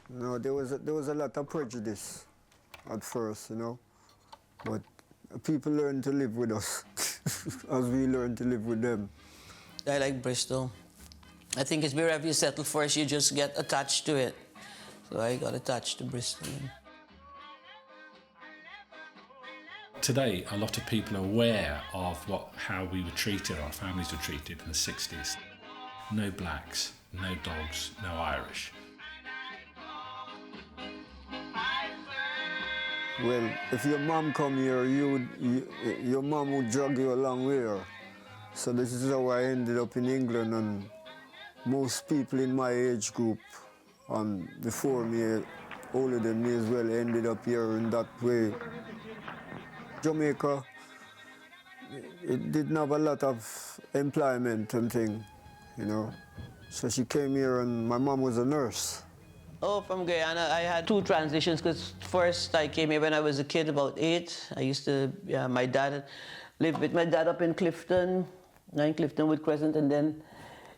No, there was a lot of prejudice at first, but people learn to live with us as we learn to live with them. I like Bristol. I think it's wherever you settle first, you just get attached to it. So I got attached to Bristol. Today, a lot of people are aware of how we were treated, our families were treated in the 60s. No blacks, no dogs, no Irish. Well, if your mom come here, your mom would drag you along with her. So this is how I ended up in England, and most people in my age group, and before me, older than me as well, ended up here in that way. Jamaica, it didn't have a lot of employment and thing, So she came here, and my mom was a nurse. Oh, from Guyana, I had two transitions, because first I came here when I was a kid, about 8. I used to, my dad lived with my dad up in Clifton with Crescent, and then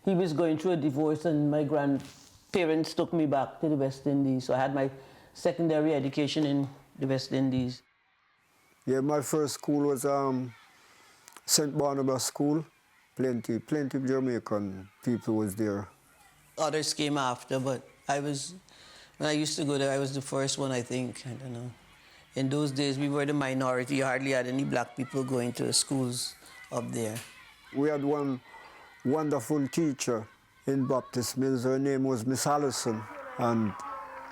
he was going through a divorce, and my grandparents took me back to the West Indies. So I had my secondary education in the West Indies. Yeah, my first school was St. Barnabas School. Plenty Jamaican people was there. Others came after, but when I used to go there, I was the first one, I think. I don't know. In those days, we were the minority. You hardly had any black people going to schools up there. We had one wonderful teacher in Baptist Mills. Her name was Miss Allison. And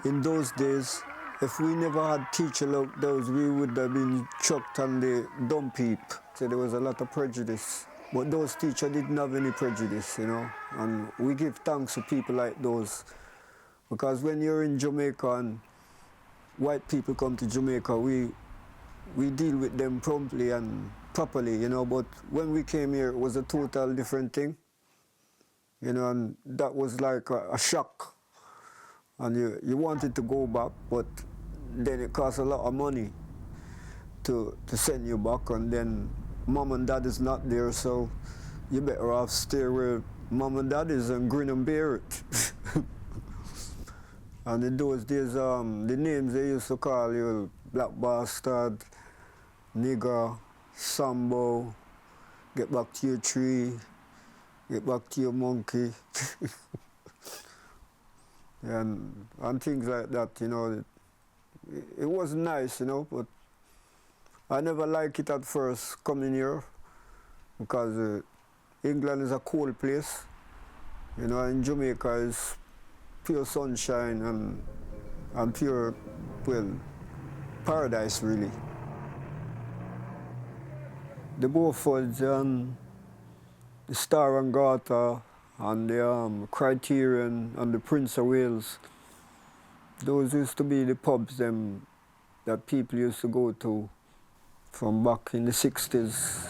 in those days, if we never had teachers like those, we would have been chucked on the dump heap. So there was a lot of prejudice. But those teachers didn't have any prejudice, And we give thanks to people like those. Because when you're in Jamaica and white people come to Jamaica, we deal with them promptly and properly, But when we came here, it was a total different thing, and that was like a shock. And you wanted to go back, but then it cost a lot of money to send you back, and then mom and dad is not there, so you better off stay where mom and dad is and grin and bear it. And in those days, the names they used to call you, black bastard, nigger, sambo, get back to your tree, get back to your monkey. and things like that, It wasn't nice, but I never liked it at first coming here, because England is a cold place, and Jamaica is pure sunshine and pure, paradise, really. The Beaufords and the Star and Garter and the Criterion and the Prince of Wales, those used to be the pubs that people used to go to from back in the 60s,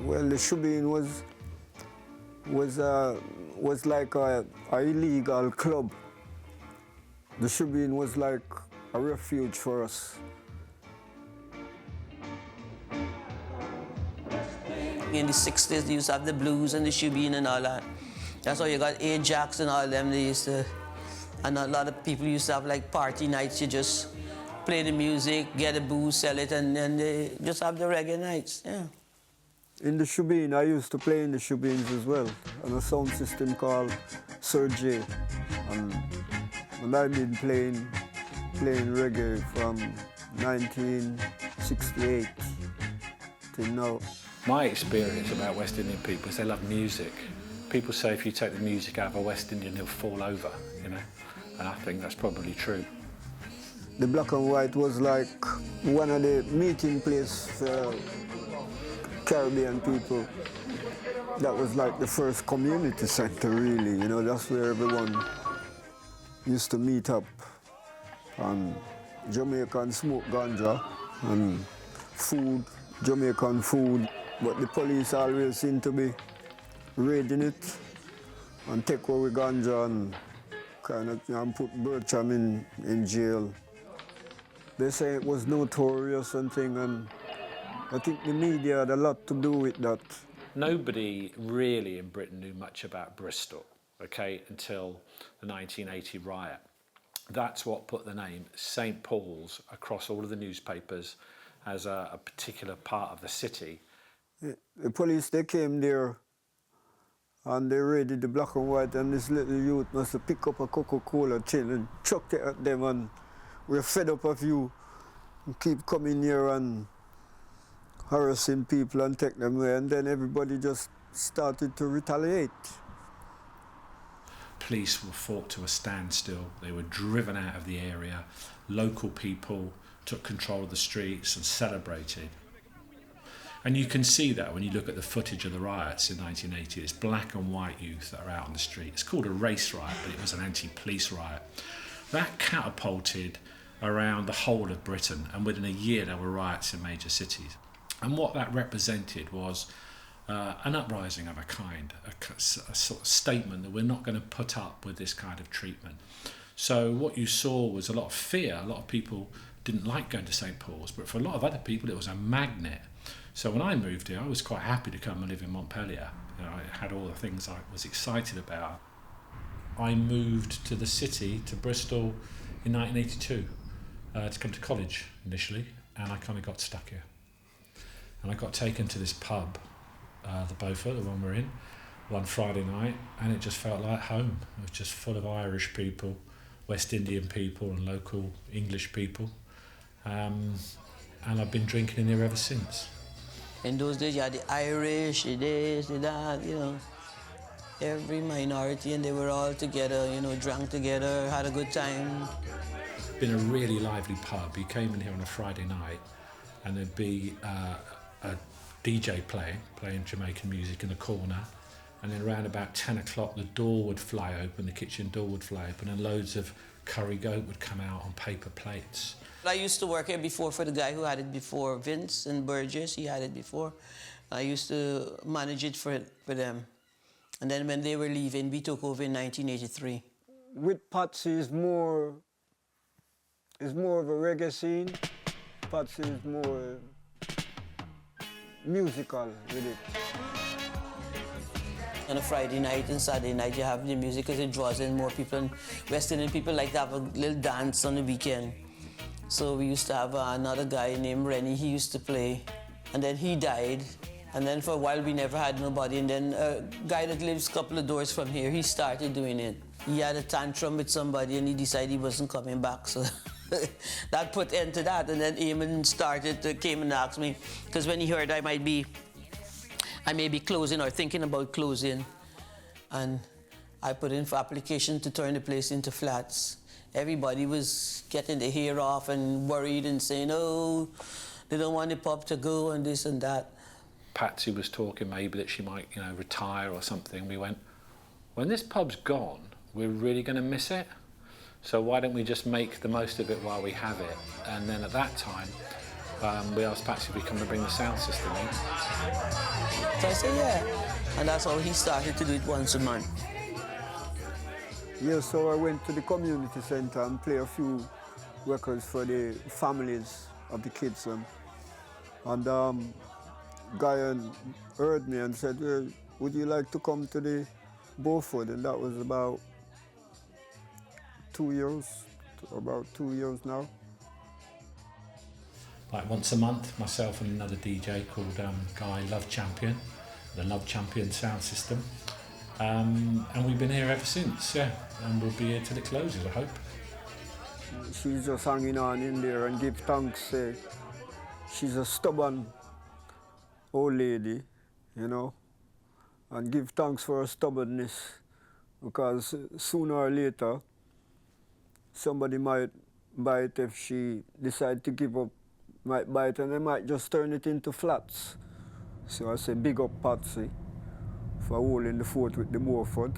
Well, the shebeen was like a illegal club. The shebeen was like a refuge for us. In the 60s, they used to have the blues and the shebeen and all that. That's why you got Ajax and all them. They used to, and a lot of people used to have like party nights. You just play the music, get the booze, sell it, and then they just have the reggae nights. Yeah. In the shebeen, I used to play in the shebeens as well, on a sound system called Sir J. And I've been playing reggae from 1968 till now. My experience about West Indian people is they love music. People say if you take the music out of a West Indian, he'll fall over, And I think that's probably true. The Black and White was like one of the meeting places for Caribbean people. That was like the first community center, really. That's where everyone used to meet up. And Jamaican smoke ganja and food, Jamaican food. But the police always seem to be raiding it and take away ganja and and put Bertram in jail. They say it was notorious and thing, and I think the media had a lot to do with that. Nobody really in Britain knew much about Bristol, okay, until the 1980 riot. That's what put the name St Paul's across all of the newspapers as a particular part of the city. The police, they came there and they raided the black and white, and this little youth must have picked up a Coca-Cola tin and chucked it at them, and we're fed up of you. You keep coming here and harassing people and take them away, and then everybody just started to retaliate. Police were fought to a standstill. They were driven out of the area. Local people took control of the streets and celebrated. And you can see that when you look at the footage of the riots in 1980. It's black and white youth that are out on the street. It's called a race riot, but it was an anti-police riot. That catapulted around the whole of Britain, and within a year there were riots in major cities. And what that represented was an uprising of a kind, a sort of statement that we're not going to put up with this kind of treatment. So what you saw was a lot of fear. A lot of people didn't like going to St Paul's, but for a lot of other people it was a magnet. So when I moved here, I was quite happy to come and live in Montpellier. You know, I had all the things I was excited about. I moved to the city, to Bristol, in 1982 to come to college initially, and I kind of got stuck here. And I got taken to this pub, the Beaufort, the one we're in, one Friday night, and it just felt like home. It was just full of Irish people, West Indian people and local English people. And I've been drinking in here ever since. In those days, you had the Irish, the this, the that, you know, every minority, and they were all together, you know, drank together, had a good time. It's been a really lively pub. You came in here on a Friday night, and there'd be a DJ playing Jamaican music in the corner, and then around about 10 o'clock the door would fly open, the kitchen door would fly open, and loads of curry goat would come out on paper plates. I used to work here before for the guy who had it before, Vince and Burgess. He had it before. I used to manage it for them. And then when they were leaving, we took over in 1983. With Patsy is more of a reggae scene. Patsy is more musical with it. On a Friday night and Saturday night, you have the music because it draws in more people. And West Indian people like to have a little dance on the weekend. So we used to have another guy named Rennie. He used to play, and then he died. And then for a while, we never had nobody. And then a guy that lives a couple of doors from here, he started doing it. He had a tantrum with somebody, and he decided he wasn't coming back. So that put end to that. And then Eamon came and asked me, because when he heard I may be closing or thinking about closing, and I put in for application to turn the place into flats. Everybody was getting their hair off and worried and saying, oh, they don't want the pub to go and this and that. Patsy was talking maybe that she might, you know, retire or something. We went, when this pub's gone, we're really going to miss it. So why don't we just make the most of it while we have it? And then at that time, we asked Patsy if we come and bring the sound system in. So I said, yeah. And that's how he started to do it once a month. Yeah, so I went to the community center and played a few records for the families of the kids. And guy heard me and said, well, would you like to come to the Beaufort? And that was about 2 years now. Like once a month, myself and another DJ called Guy Love Champion, the Love Champion sound system. And we've been here ever since, yeah. And we'll be here till it closes, I hope. She's just hanging on in there and give thanks. She's a stubborn old lady, you know, and give thanks for her stubbornness, because sooner or later somebody might buy it if she decides to give up, might buy it, and they might just turn it into flats. So I say big up Patsy for holding the fort with the Beaufort.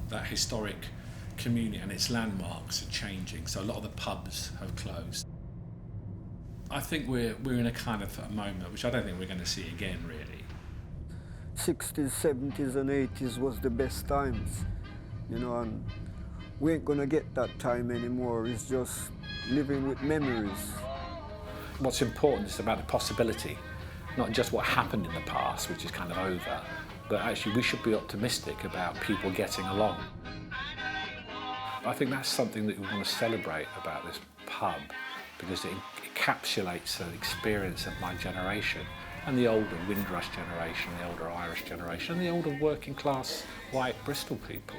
That historic community and its landmarks are changing, so a lot of the pubs have closed. I think we're in a kind of a moment which I don't think we're going to see again, really. 60s, 70s and 80s was the best times, you know, and we ain't going to get that time anymore. It's just living with memories. What's important is about the possibility. not just what happened in the past, which is kind of over, but actually we should be optimistic about people getting along. I think that's something that we want to celebrate about this pub, because it encapsulates the experience of my generation and the older Windrush generation, the older Irish generation, and the older working class white Bristol people.